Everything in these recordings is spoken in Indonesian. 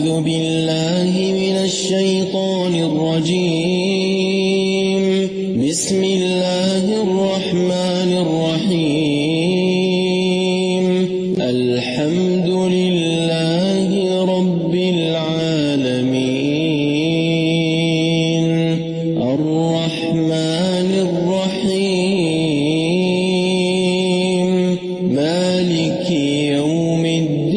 أعوذ بالله من الشيطان الرجيم. بسم الله الرحمن الرحيم. الحمد لله رب العالمين. الرحمن الرحيم. مالك يوم الدين.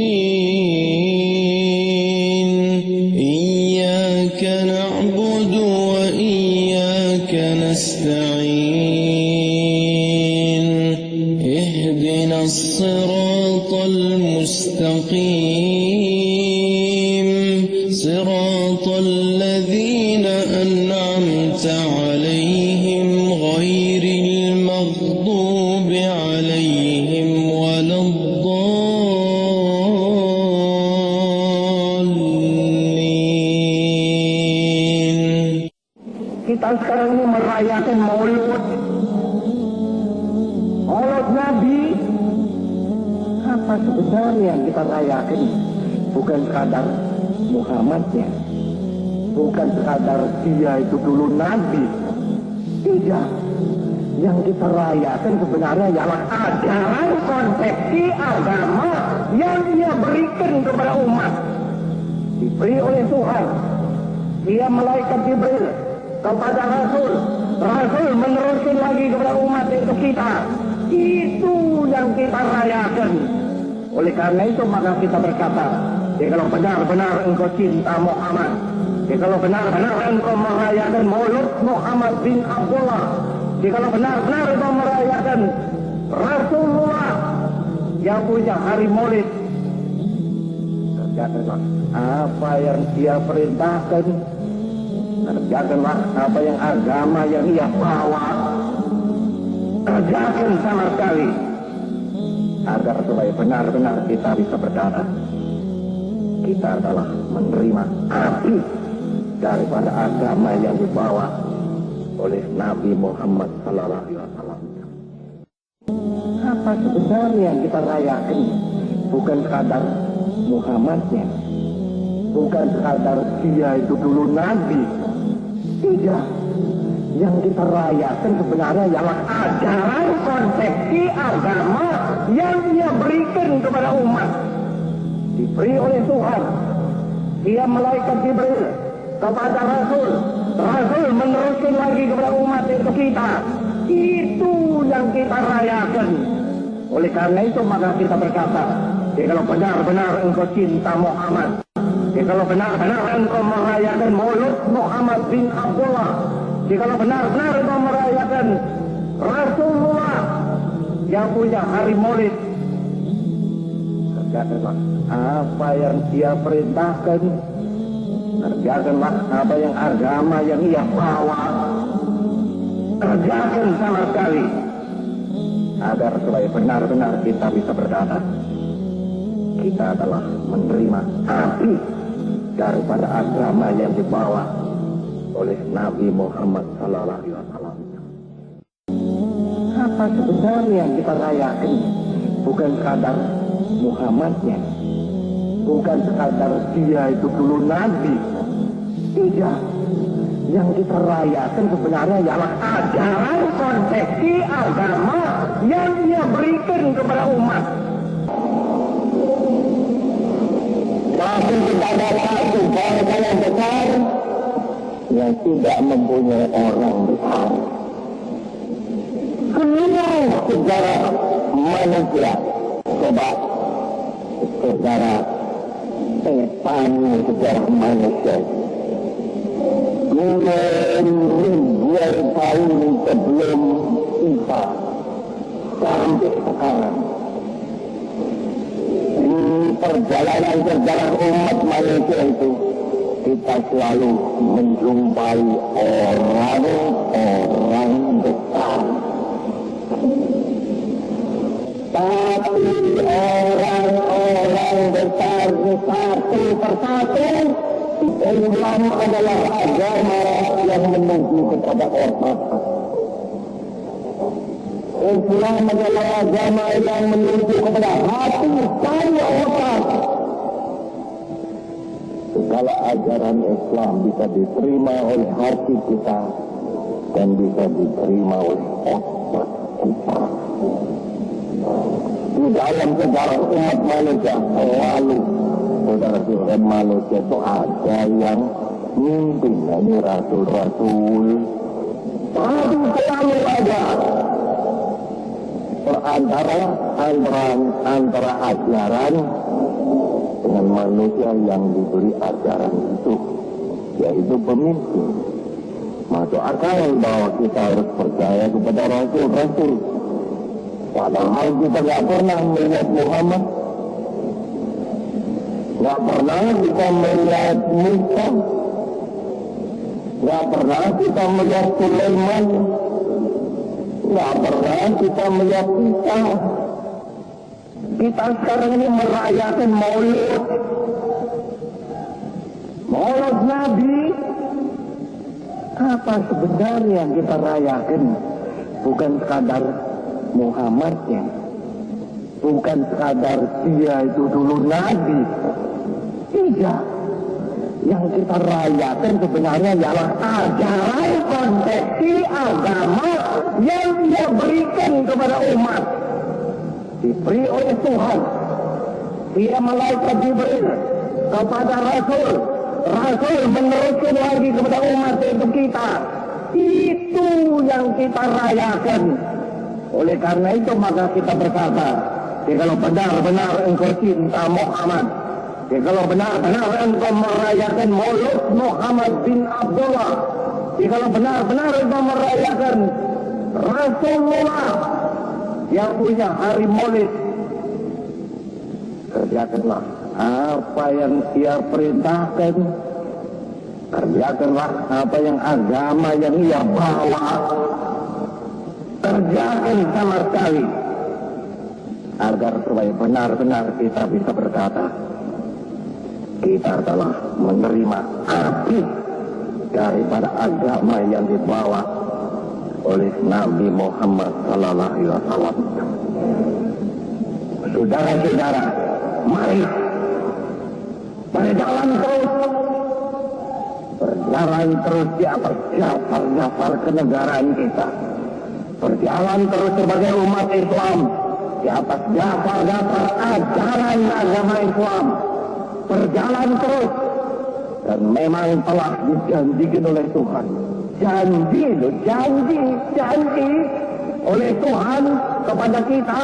إياك نعبد وإياك نستعين. اهدنا الصراط المستقيم. صراط الذين أنعمت عليهم غير المغضوب عليهم ولا الضالين. Kita sekarang ini merayakan Maulud Nabi. Apa sebenarnya yang kita rayakan? Bukan sekadar Muhammadnya, bukan sekadar dia itu dulu Nabi. Tidak. Yang kita rayakan sebenarnya ialah ajaran konsepsi agama yang dia berikan kepada umat. Diberi oleh Tuhan. Dia malaikat Jibril kepada Rasul. Rasul meneruskan lagi kepada umat itu kita. Itu yang kita rayakan. Oleh karena itu maka kita berkata, kalau benar-benar engkau cinta Muhammad, kalau benar-benar engkau merayakan Maulud Muhammad bin Abdullah, kalau benar-benar engkau merayakan Rasulullah yang punya hari Maulid, kerjakanlah apa yang dia perintahkan, kerjakanlah apa yang agama yang ia bawa, kerjakan sama sekali, agar supaya benar-benar kita bisa berkata, kita adalah menerima api daripada agama yang dibawa oleh Nabi Muhammad sallallahu alaihi wasallam. Apa sebenarnya yang kita rayakan? Bukan sekadar Muhammadnya, bukan sekadar dia itu dulu Nabi. Tidak. Yang kita rayakan sebenarnya ialah ajaran konsepsi agama yang dia berikan kepada umat. Diberi oleh Tuhan. Dia malaikat Jibril kepada Rasul. Rasul meneruskan lagi kepada umat itu kita. Itu yang kita rayakan. Oleh karena itu maka kita berkata, kalau benar-benar engkau cinta Muhammad, kalau benar-benar engkau merayakan Maulud Muhammad bin Abdullah, kalau benar-benar engkau merayakan Rasulullah yang punya hari Maulid, kerjakanlah apa yang dia perintahkan, kerjakanlah apa yang agama yang ia bawa, kerjakan sama sekali, agar supaya benar-benar kita bisa berkata, kita adalah menerima api daripada agama yang dibawa oleh Nabi Muhammad sallallahu alaihi wasallam. Apa sebenarnya yang kita rayakan? Bukan sekadar Muhammadnya, bukan sekadar dia itu dulu Nabi. Tidak. Yang kita rayakan sebenarnya ialah ajaran konsepsi agama yang dia berikan kepada umat. Tapi kita ada satu bangsa yang besar yang tidak mempunyai orang besar. Seluruh sejarah manusia, coba sejarah sejarah manusia, ribuan tahun sebelum Isa sampai sekarang, di perjalanan umat manusia itu kita selalu menjumpai orang-orang besar. Tapi orang-orang besar satu persatu, Islam adalah agama yang menuju kepada otak. Islam adalah agama yang menuju kepada hati saya otak. segala ajaran Islam bisa diterima oleh hati kita dan bisa diterima oleh otak kita. Di dalam sejarah umat manusia selalu, saudara-saudara, manusia itu ada yang mimpin, ini rasul-rasul. Tapi selalu ada antara ajaran dengan manusia yang diberi ajaran itu, yaitu pemimpin. Masuk akal bahwa kita harus percaya kepada rasul-rasul. Padahal kita nggak pernah melihat Muhammad, nggak pernah kita melihat Musa, nggak pernah kita melihat Sulaiman, nggak pernah kita melihat Isa. Kita sekarang ini merayakan Maulid Nabi. Apa sebenarnya yang kita rayakan? Bukan sekadar Muhammadnya, bukan sekadar dia itu dulu Nabi. Tidak. Yang kita rayakan sebenarnya ialah ajaran konsepsi agama yang dia berikan kepada umat, diberi oleh Tuhan. Dia malaikat Jibril kepada Rasul meneruskan lagi kepada umat itu kita. Itu yang kita rayakan. Oleh karena itu maka kita berkata, kalau benar-benar engkau cinta Muhammad, kalau benar-benar engkau merayakan Maulid Muhammad bin Abdullah, kalau benar-benar engkau merayakan Rasulullah yang punya hari Maulid, kerjakanlah apa yang ia perintahkan, kerjakanlah apa yang agama yang ia bawa, kerjakan sama sekali, agar supaya benar-benar kita bisa berkata, kita telah menerima api daripada agama yang dibawa oleh Nabi Muhammad Sallallahu Alaihi Wasallam. Saudara-saudara, mari berjalan terus di atas dasar kenegaraan kita. Berjalan terus sebagai umat Islam di atas dasar ajaran agama Islam. Berjalan terus, dan memang telah dijanjikan oleh Tuhan. Janji oleh Tuhan kepada kita.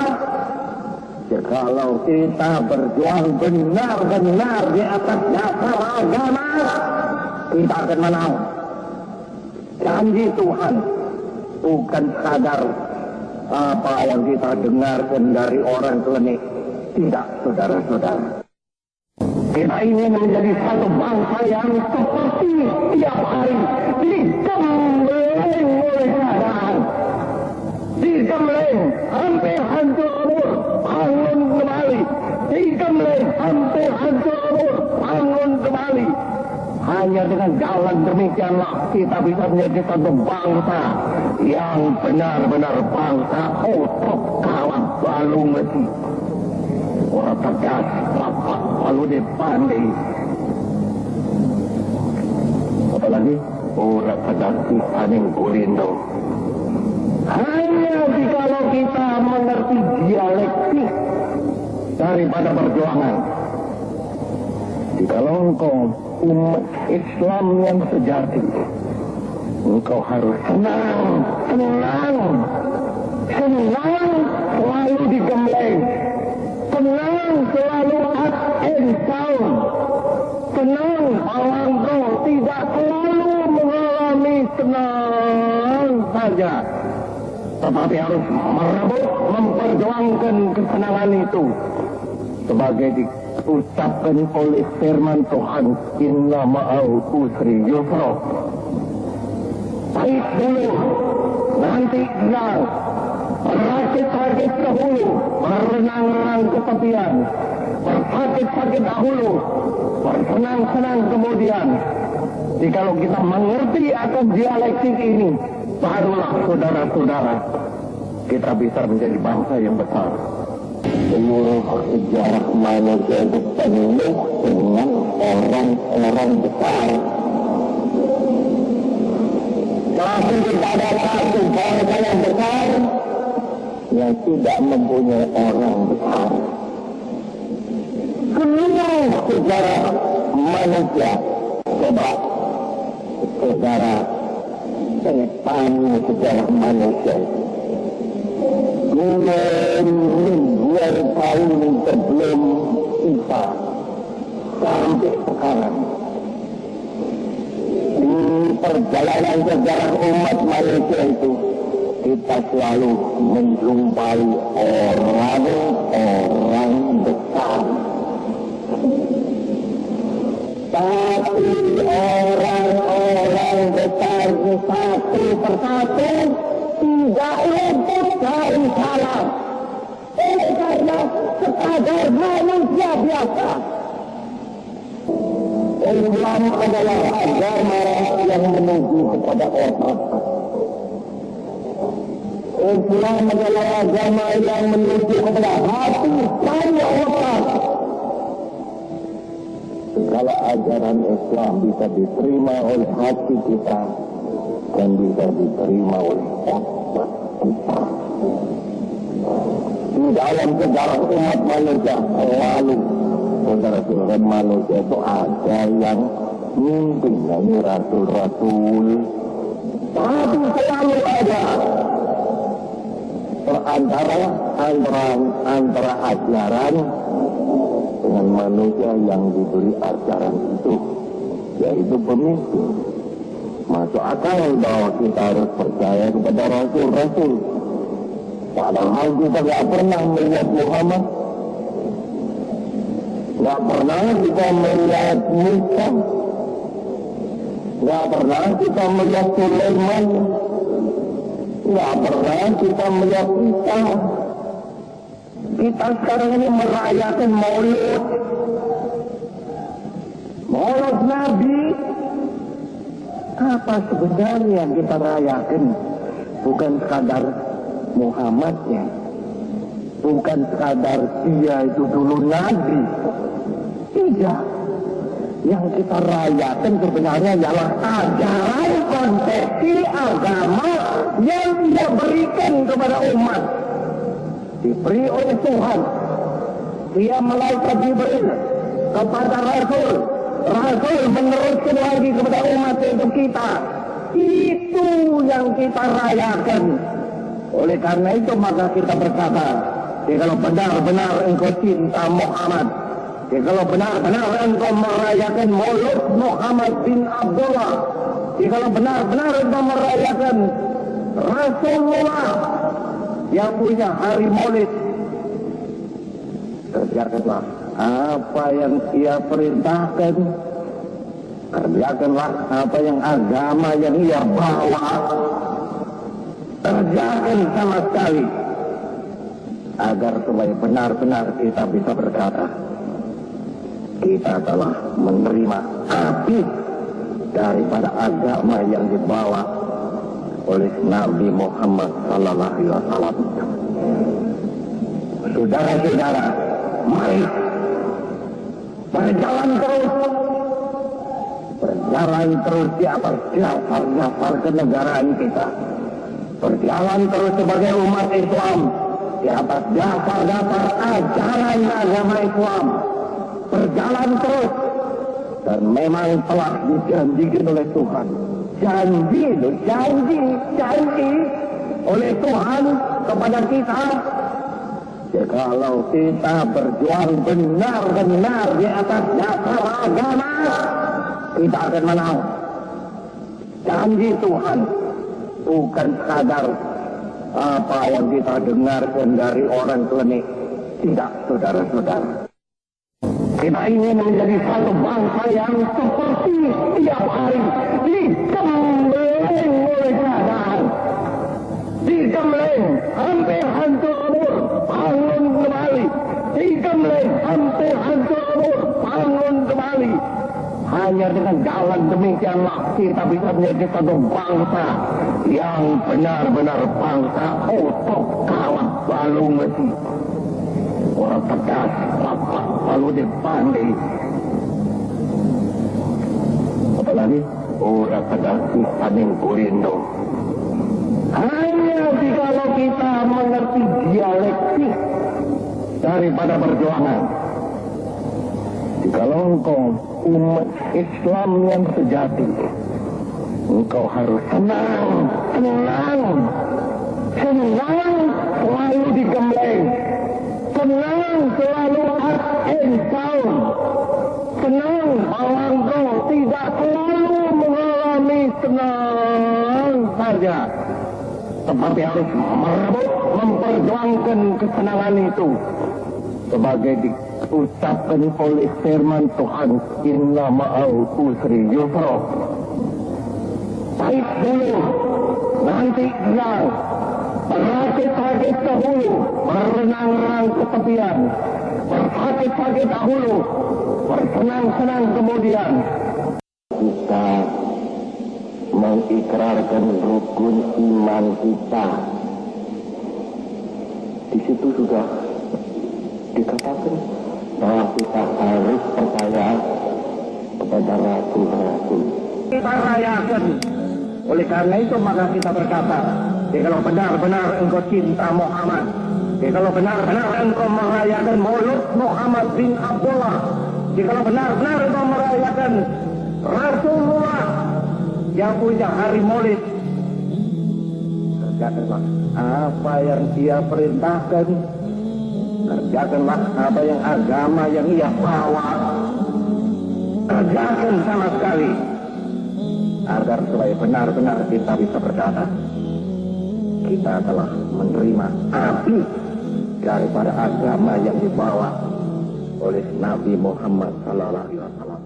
Jikalau kita berjuang benar-benar di atas dasar agama, kita akan menang. Janji Tuhan, bukan sekadar apa yang kita dengarkan dari orang klinik. Tidak, saudara-saudara. Kita ingin menjadi satu bangsa yang seperti tiap hari digembleng oleh keadaan. Digembleng hampir hancur lebur, bangun kembali. Digembleng hampir hancur lebur, bangun kembali. Hanya dengan jalan demikianlah kita bisa menjadi satu bangsa yang benar-benar bangsa otot kawan balu mesti. Orang tegas, rapat, lalu dipandai. Apalagi orang tegas paning kulindo. Hanya jikalau kita mengerti dialektik daripada perjuangan. Jikalau engkau umat Islam yang sejati, engkau harus tenang, selalu digembleng. Tenang selalu up and down. Tenang bahwa engkau tidak selalu mengalami tenang saja, tetapi harus merebut, memperjuangkan kesenangan itu. Sebagai diucapkan oleh firman Tuhan, Inna ma'al usri yusra. Baik dulu, nanti senang. Berakit-sakit dahulu, berenang-renang ke tepian. Bersakit-sakit dahulu, bersenang-senang kemudian. Jikalau kita mengerti akan dialektik ini, barulah saudara-saudara, kita bisa menjadi bangsa yang besar. Seluruh sejarah manusia itu penuh dengan orang orang besar. Tapi tidak ada satu bangsa yang besar yang tidak mempunyai orang besar. Seluruh sejarah manusia, coba sejarah sejarah manusia ribuan tahun sebelum Isa sampai sekarang, di perjalanan sejarah umat manusia itu kita selalu menjumpai orang-orang besar. Tapi orang-orang besar satu persatu tidak luput dari salah. Karena sekadar manusia biasa. Islam adalah agama yang menuju kepada otak. Islam adalah agama yang menuju kepada hati dan otak. Kalau ajaran Islam bisa diterima oleh hati kita dan bisa diterima oleh otak kita. Di dalam sejarah umat manusia selalu saudara-saudara manusia itu ada yang mimpi dari rasul-rasul, tapi selalu ada antara ajaran dengan manusia yang diberi ajaran itu, yaitu pemimpin. Masuk akal bahwa kita harus percaya kepada rasul-rasul, padahal kita tidak pernah melihat Muhammad, tidak pernah kita melihat Musa, tidak pernah kita melihat Sulaiman, tidak pernah kita melihat Isa. Kita sekarang ini merayakan Maulid Nabi. Apa sebenarnya yang kita rayakan? Bukan sekadar Muhammadnya, bukan sekadar dia itu dulu Nabi. Tidak. Yang kita rayakan sebenarnya ialah ajaran konsepsi agama yang dia berikan kepada umat. Diberi oleh Tuhan. Dia malaikat Jibril kepada Rasul. Rasul meneruskan lagi kepada umat itu kita. Itu yang kita rayakan. Oleh karena itu maka kita berkata, kalau benar-benar engkau cinta Muhammad, kalau benar-benar engkau merayakan Maulid Muhammad bin Abdullah, kalau benar-benar engkau merayakan Rasulullah yang punya hari Maulid, kerjakanlah apa yang ia perintahkan, kerjakanlah apa yang agama yang ia bawa, kerjakan sama sekali, agar supaya benar-benar kita bisa berkata kita telah menerima api daripada agama yang dibawa oleh Nabi Muhammad sallallahu alaihi wasallam. Saudara-saudara, mari berjalan terus di atas dasar kenegaraan kita. Berjalan terus sebagai umat Islam di atas dasar ajaran agama Islam. Berjalan terus, dan memang telah dijanjikan oleh Tuhan. Janji oleh Tuhan kepada kita. Kalau kita berjuang benar-benar di atas dasar agama, kita akan menang. Janji Tuhan, bukan sekadar apa yang kita dengarkan dari orang klinik. Tidak, saudara-saudara. Kita ingin menjadi satu bangsa yang seperti tiap hari dikembleng oleh keadaan. Dikembleng hampir hancur lebur, bangun kembali. Dikembleng hampir hancur lebur, bangun kembali. Hanya dengan jalan demikianlah kita bisa menjadi satu bangsa yang benar-benar bangsa otot kalah balung mati. Orang tegas, lapak, lalu dipandai. ora kadang paning kurindo. Hanya jikalau kita mengerti dialektik daripada perjuangan. Jikalau engkau umat Islam yang sejati, engkau harus senang selalu digembleng, senang selalu up and down, senang bahwa engkau tidak selalu mengalami senang saja, tetapi harus memperjuangkan kesenangan itu sebagai diucapkan oleh firman Tuhan, inna ma'al usri yusra. Baik dulu, nanti hilang, bersakit-sakit dahulu, berenang-renang ke tepian, bersakit-sakit dahulu, bersenang-senang kemudian. Kita mengikrarkan rukun iman kita. Di situ sudah dikatakan bahwa kita harus percaya kepada rasul-rasul. Kita rayakan. Oleh karena itu maka kita berkata, kalau benar-benar engkau cinta Muhammad, kalau benar-benar engkau merayakan Maulud Muhammad bin Abdullah, kalau benar-benar engkau merayakan Rasulullah yang punya hari Maulid, kerjakanlah apa yang dia perintahkan, kerjakanlah apa yang agama yang ia bawa, kerjakan sama sekali, agar supaya benar-benar kita bisa berkata, kita telah menerima api daripada agama yang dibawa oleh Nabi Muhammad sallallahu alaihi wasallam.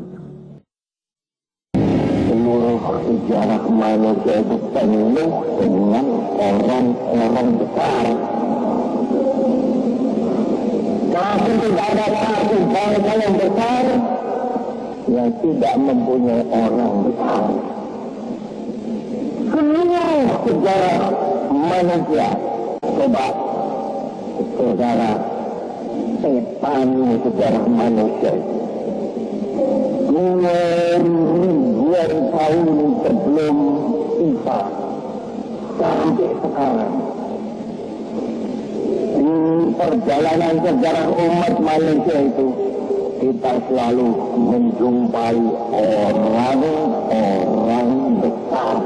Seluruh sejarah manusia itu penuh dengan orang-orang besar. Tapi tidak ada satu bangsa yang besar yang tidak mempunyai orang besar. Seluruh sejarah manusia, coba saudara tepani sejarah manusia ribuan tahun sebelum Isa sampai sekarang. Di perjalanan sejarah umat manusia itu kita selalu menjumpai orang-orang besar.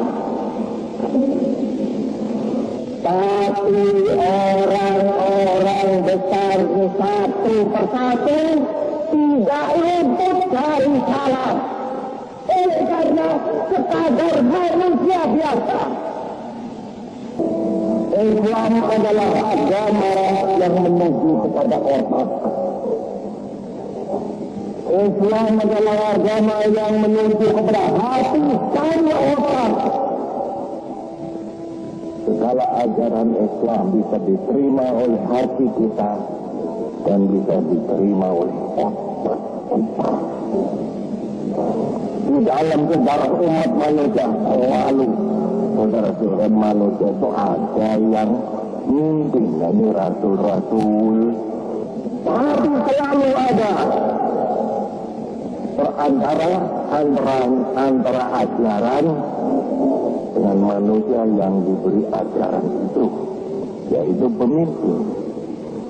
Tapi orang-orang besar satu persatu tidak luput dari salah. Oleh karena sekadar manusia biasa. Islam adalah agama yang menuju kepada otak. Islam adalah agama yang menuju kepada hati dan otak. Segala ajaran Islam bisa diterima oleh hati kita dan bisa diterima oleh otak kita. Di dalam sejarah umat manusia selalu saudara-saudara manusia itu ada yang mimpin dari rasul-rasul, tapi selalu ada antara ajaran dengan manusia yang diberi ajaran itu, yaitu pemimpin.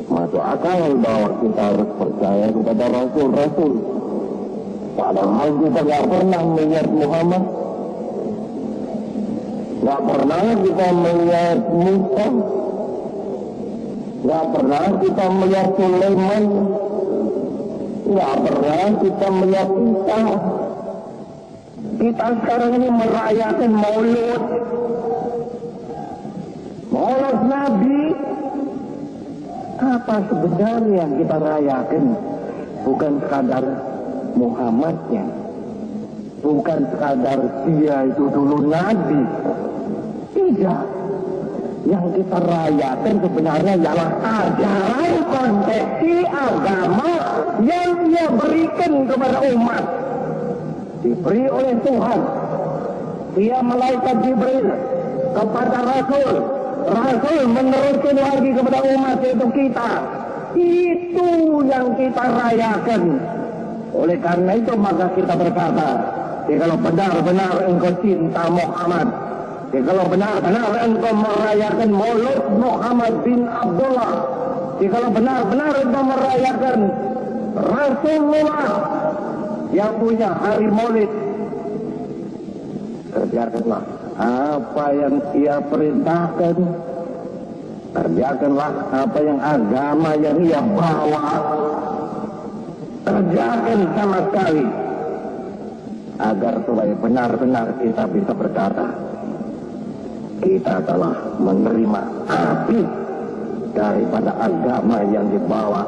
Masuk akal bahwa kita harus percaya kepada rasul-rasul, padahal kita tidak pernah melihat Muhammad, tidak pernah kita melihat Musa, tidak pernah kita melihat Sulaiman, tidak pernah kita melihat Isa. Kita sekarang ini merayakan Maulud Nabi. Apa sebenarnya yang kita rayakan? Bukan sekadar Muhammadnya, bukan sekadar dia itu dulu Nabi. Tidak. Yang kita rayakan sebenarnya ialah ajaran konsepsi agama yang dia berikan kepada umat. Diberi oleh Tuhan. Dia malaikat Jibril kepada Rasul. Rasul meneruskan lagi kepada umat, yaitu kita. Itu yang kita rayakan. Oleh karena itu maka kita berkata, Jikalau benar-benar engkau cinta Muhammad, jikalau benar-benar engkau merayakan Maulid Muhammad bin Abdullah, jikalau benar-benar engkau merayakan Rasulullah yang punya hari Maulid, kerjakanlah apa yang ia perintahkan, kerjakanlah apa yang agama yang ia bawa, kerjakan sama sekali, agar supaya benar-benar kita bisa berkata kita telah menerima api daripada agama yang dibawa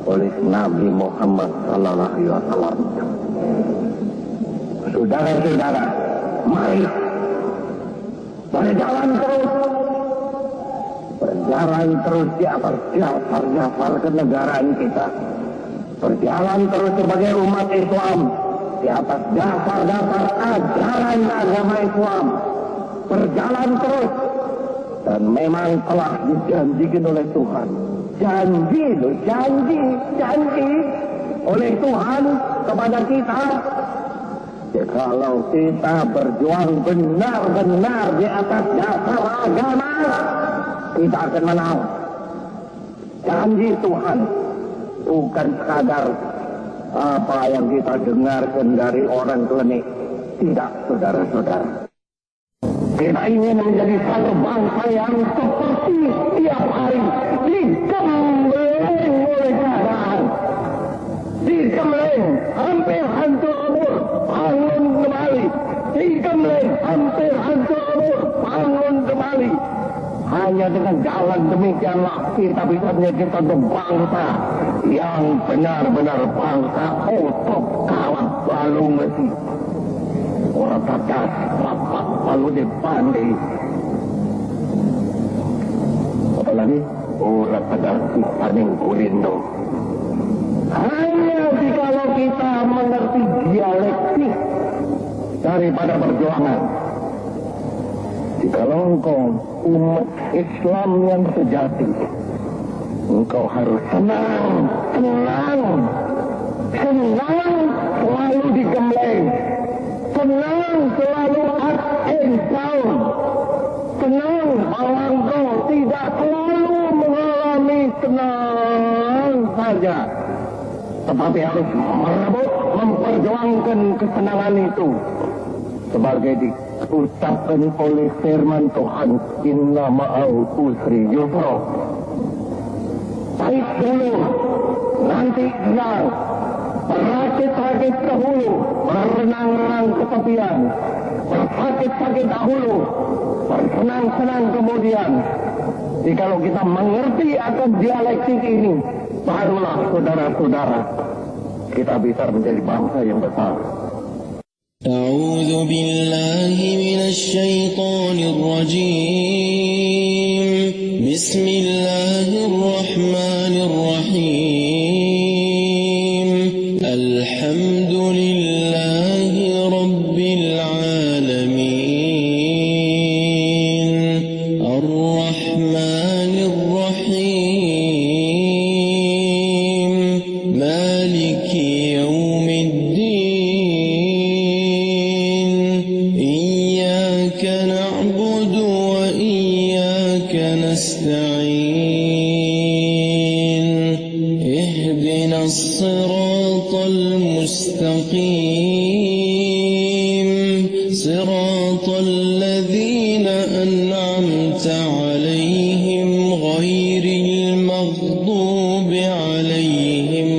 oleh Nabi Muhammad sallallahu alaihi wasallam. Saudara-saudara, mari berjalan terus di atas dasar kenegaraan kita, berjalan terus sebagai umat Islam di atas dasar ajaran agama Islam, berjalan terus, dan memang telah dijanjikan oleh Tuhan, janji oleh Tuhan kepada kita. Kalau kita berjuang benar-benar di atas dasar agama, kita akan menang. Janji Tuhan, bukan sekadar apa yang kita dengarkan dari orang klinik. Tidak, saudara-saudara. Kita ingin menjadi satu bangsa yang seperti setiap hari dikembleng oleh keadaan, dikembleng hampir hancur lebur, bangun kembali, dikembleng hampir hancur lebur, bangun kembali. Hanya dengan jalan demikianlah kita bisa menjadi satu bangsa yang benar-benar bangsa otot kawat balung besi. Orang tegas, rapat, lalu dipandai. Apalagi orang tegas paling kulindo. Hanya jikalau kita mengerti dialektik daripada perjuangan. Jikalau engkau umat Islam yang sejati, engkau harus tenang, selalu digembleng, tenang selalu up and down, tenang bahwa engkau tidak selalu mengalami tenang saja, tetapi harus merebut, memperjuangkan kesenangan itu sebagai diucapkan oleh firman Tuhan, inna ma'al usri yusra. Baik dulu, nanti senang, berakit-rakit dahulu, berenang-renang ke tepian, bersakit-sakit dahulu, bersenang-senang kemudian. Jikalau kita mengerti akan dialektik ini, barulah saudara-saudara kita bisa menjadi bangsa yang besar. أعوذ بالله من الشيطان الرجيم بسم الله الرحمن الرحيم الحمد لله رب العالمين الرحمن الرحيم مالك يوم الدين نعبد وإياك نستعين اهدنا الصراط المستقيم صراط الذين أنعمت عليهم غير المغضوب عليهم